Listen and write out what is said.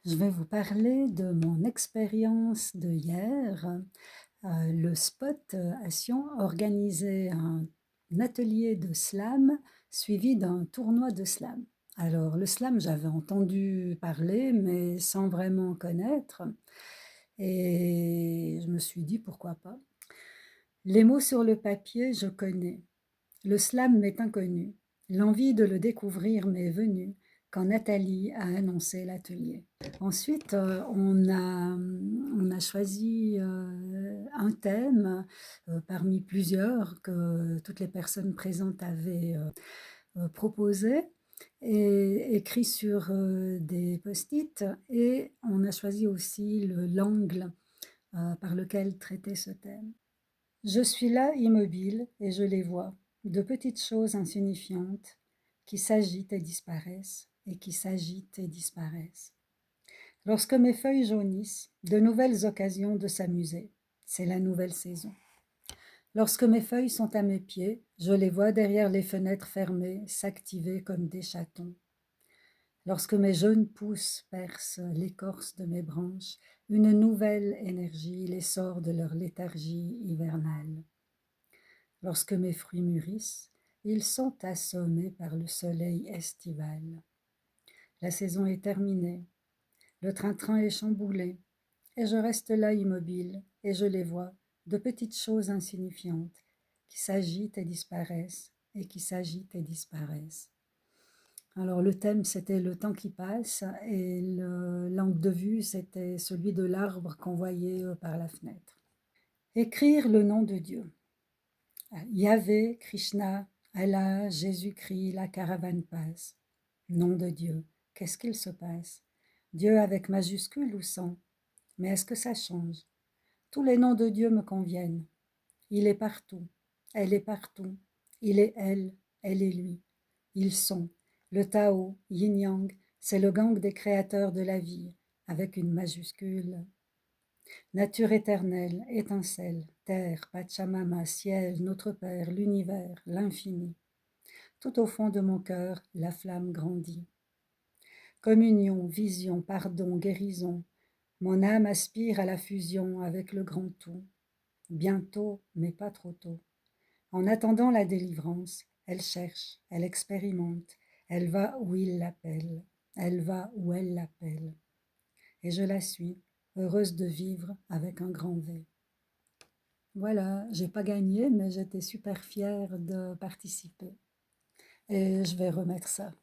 Je vais vous parler de mon expérience de hier. Le Spot à Sion organisait un atelier de slam suivi d'un tournoi de slam. Alors le slam, j'avais entendu parler, mais sans vraiment connaître, et je me suis dit: «Pourquoi pas?» Les mots sur le papier, je connais. Le slam m'est inconnu. L'envie de le découvrir m'est venue quand Nathalie a annoncé l'atelier. Ensuite, on a choisi un thème parmi plusieurs que toutes les personnes présentes avaient proposé et écrit sur des post-it, et on a choisi aussi l'angle par lequel traiter ce thème. Je suis là immobile et je les vois, de petites choses insignifiantes qui s'agitent et disparaissent, et qui s'agitent et disparaissent. Lorsque mes feuilles jaunissent, de nouvelles occasions de s'amuser. C'est la nouvelle saison. Lorsque mes feuilles sont à mes pieds, je les vois derrière les fenêtres fermées s'activer comme des chatons. Lorsque mes jeunes pousses percent l'écorce de mes branches, une nouvelle énergie les sort de leur léthargie hivernale. Lorsque mes fruits mûrissent, ils sont assommés par le soleil estival. La saison est terminée, le train-train est chamboulé, et je reste là immobile, et je les vois, de petites choses insignifiantes, qui s'agitent et disparaissent, et qui s'agitent et disparaissent. Alors le thème, c'était le temps qui passe, et l'angle de vue, c'était celui de l'arbre qu'on voyait par la fenêtre. Écrire le nom de Dieu. Yahvé, Krishna, Allah, Jésus-Christ, la caravane passe. Nom de Dieu, qu'est-ce qu'il se passe? Dieu avec majuscule ou sans? Mais est-ce que ça change? Tous les noms de Dieu me conviennent. Il est partout, elle est partout, il est elle est lui. Ils sont. Le Tao, Yin-Yang, c'est le gang des créateurs de la vie, avec une majuscule. Nature éternelle, étincelle, terre, Pachamama, ciel, notre Père, l'univers, l'infini. Tout au fond de mon cœur, la flamme grandit. Communion, vision, pardon, guérison, mon âme aspire à la fusion avec le grand tout. Bientôt, mais pas trop tôt. En attendant la délivrance, elle cherche, elle expérimente, elle va où il l'appelle, elle va où elle l'appelle. Et je la suis, heureuse de vivre avec un grand V. Voilà, j'ai pas gagné, mais j'étais super fière de participer. Et je vais remettre ça.